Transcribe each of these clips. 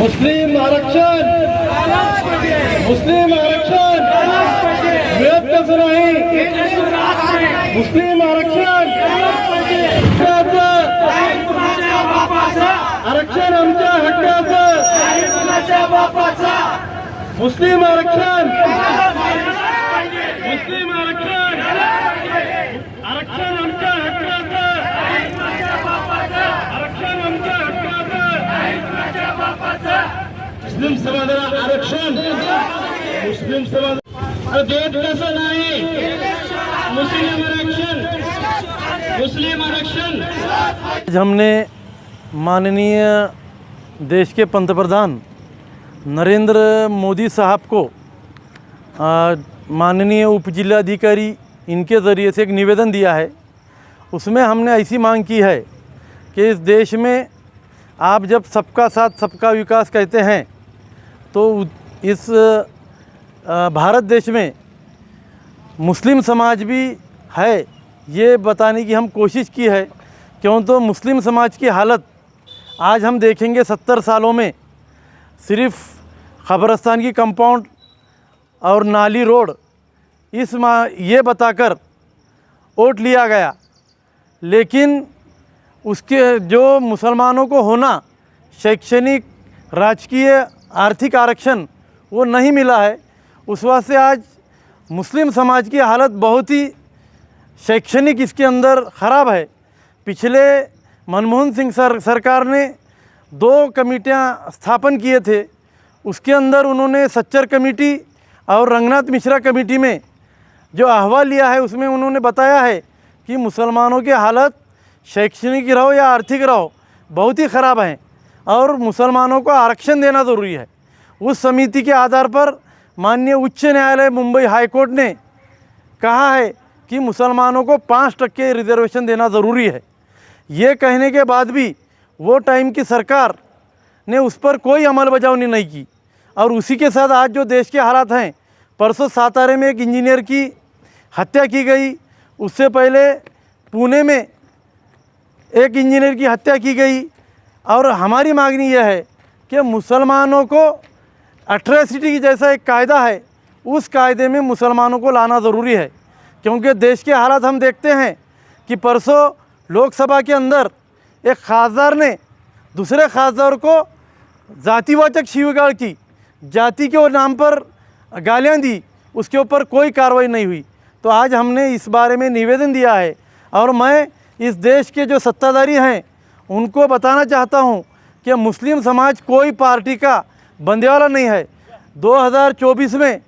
मुस्लिम आरक्षण मिळत कसं नाही। मुस्लिम आरक्षण आरक्षण आमच्या हक्काचं। मुस्लिम आरक्षण आरक्षण आमच्या हक्काचं। आरक्षण आमच्या हक्काचं। मुस्लिम समाजाला आरक्षण मुस्लिम समाज देत कसं नाही। मुस्लिम आरक्षण आज हमने माननीय देश के पंतप्रधान नरेंद्र मोदी साहब को माननीय उपजिलाधिकारी इनके ज़रिए से एक निवेदन दिया है। उसमें हमने ऐसी मांग की है कि इस देश में आप जब सबका साथ सबका विकास कहते हैं तो इस भारत देश में मुस्लिम समाज भी है ये बताने की हम कोशिश की है। क्यों तो मुस्लिम समाज की हालत आज हम देखेंगे 70 सालों में सिर्फ ख़बरस्तान की कंपाउंड और नाली रोड ये बताकर वोट लिया गया, लेकिन उसके जो मुसलमानों को होना शैक्षणिक राजकीय आर्थिक आरक्षण वो नहीं मिला है। उस वास्ते आज मुस्लिम समाज की हालत बहुत ही शैक्षणिक इसके अंदर ख़राब है। पिछले मनमोहन सिंह सरकार ने 2 कमेटियां स्थापन किए थे। उसके अंदर उन्होंने सच्चर कमेटी और रंगनाथ मिश्रा कमेटी में जो अहवाल लिया है उसमें उन्होंने बताया है कि मुसलमानों की हालत शैक्षणिक रहो या आर्थिक रहो बहुत ही ख़राब है और मुसलमानों को आरक्षण देना ज़रूरी है। उस समिति के आधार पर माननीय उच्च न्यायालय मुंबई हाई कोर्ट ने कहा है कि मुसलमानों को 5% रिजर्वेशन देना ज़रूरी है। ये कहने के बाद भी वो टाइम की सरकार ने उस पर कोई अमलबजावनी नहीं की और उसी के साथ आज जो देश के हालात हैं, परसों सातारे में एक इंजीनियर की हत्या की गई, उससे पहले पुणे में एक इंजीनियर की हत्या की गई। और हमारी मांगनी यह है कि मुसलमानों को अट्रैसिटी की जैसा एक कायदा है उस कायदे में मुसलमानों को लाना ज़रूरी है। क्योंकि देश के हालात हम देखते हैं कि परसों लोकसभा के अंदर एक खासदार ने दूसरे खासदार को जातिवाचक शिवीगाळ की, जाति के नाम पर गालियां दी, उसके ऊपर कोई कार्रवाई नहीं हुई। तो आज हमने इस बारे में निवेदन दिया है और मैं इस देश के जो सत्ताधारी हैं उनको बताना चाहता हूं कि मुस्लिम समाज कोई पार्टी का बंदे वाला नहीं है। 2024 में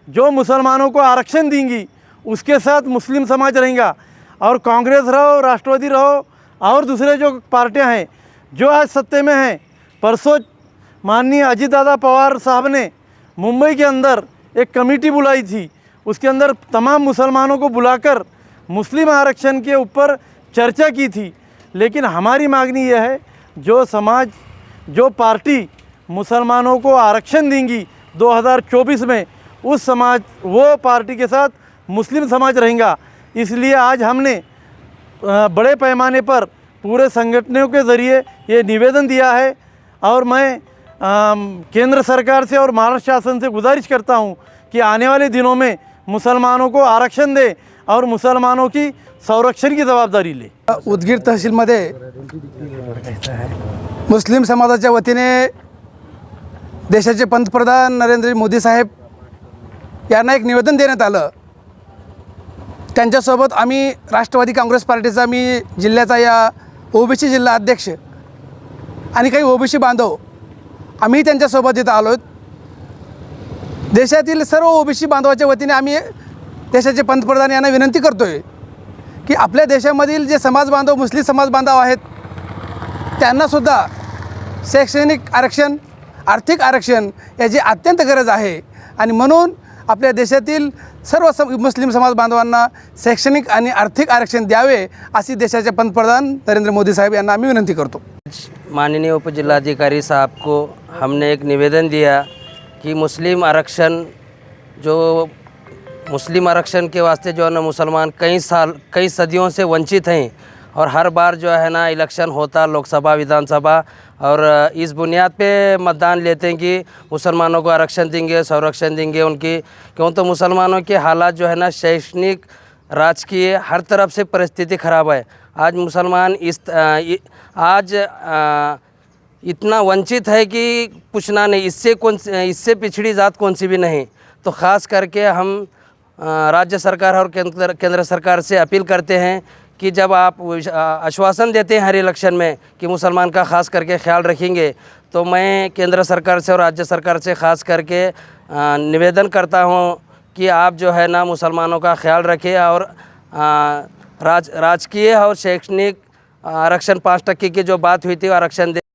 जो मुसलमानों को आरक्षण देंगी उसके साथ मुस्लिम समाज रहेगा और कांग्रेस रहो, राष्ट्रवादी रहो और दूसरे जो पार्टियां हैं जो आज सत्ते में हैं। परसों माननीय अजीत दादा पवार साहब ने मुंबई के अंदर एक कमेटी बुलाई थी, उसके अंदर तमाम मुसलमानों को बुलाकर मुस्लिम आरक्षण के ऊपर चर्चा की थी। लेकिन हमारी मांगनी यह है जो समाज जो पार्टी मुसलमानों को आरक्षण देंगी 2024 में उस समाज वो पार्टी के साथ मुस्लिम समाज रहेगा। इसलिए आज हमने बड़े पैमाने पर पूरे संगठनों के ज़रिए ये निवेदन दिया है और मैं केंद्र सरकार से और महाराष्ट्र शासन से गुजारिश करता हूँ कि आने वाले दिनों में मुसलमानों को आरक्षण दे और मुसलमानों की संरक्षण की जबाबदारी ले। उदगीर तहसीलमध्ये मुस्लिम समाजाच्या वतीने देशाचे पंतप्रधान नरेंद्र मोदी साहेब यांना एक निवेदन देण्यात आलं। त्यांच्यासोबत आम्ही राष्ट्रवादी काँग्रेस पार्टीचा मी जिल्ह्याचा या ओबीसी जिल्हा अध्यक्ष आणि काही ओबीसी बांधव आम्ही त्यांच्यासोबत इथं आलो। देशातील सर्व ओबीसी बांधवाच्या वतीने आम्ही देशाचे पंतप्रधान यांना विनंती करतोय की आपल्या देशामधील जे समाज बांधव मुस्लिम समाज बांधव आहेत त्यांनासुद्धा शैक्षणिक आरक्षण आर्थिक आरक्षण याची अत्यंत गरज आहे आणि म्हणून आपल्या देशातील सर्व मुस्लिम समाज बांधवांना शैक्षणिक आणि आर्थिक आरक्षण द्यावे अशी देशाचे पंतप्रधान नरेंद्र मोदी साहब यांना आम्ही विनंती करतो। माननीय उपजिलाधिकारी साहब को हमने एक निवेदन दिया कि मुस्लिम आरक्षण के वास्ते जो है ना मुसलमान कई सदियों से वंचित हैं और हर बार जो है ना इलेक्शन होता लोकसभा विधानसभा, और इस बुनियाद पे मतदान लेते हैं कि मुसलमानों को आरक्षण देंगे, संरक्षण देंगे उनकी। क्यों तो मुसलमानों के हालात जो है ना शैक्षणिक राजकीय हर तरफ से परिस्थिति ख़राब है। आज मुसलमान इतना वंचित है कि पूछना नहीं, इससे पिछड़ी जात कौन सी भी नहीं। तो ख़ास करके हम राज्य सरकार और केंद्र सरकार से अपील करते हैं कि जब आप आश्वासन देते हैं हर इलेक्शन में कि मुसलमान का ख़ास करके ख्याल रखेंगे, तो मैं केंद्र सरकार से और राज्य सरकार से ख़ास करके निवेदन करता हूं कि आप जो है ना मुसलमानों का ख्याल रखें और राजकीय और शैक्षणिक आरक्षण 5% की जो बात हुई थी आरक्षण दे।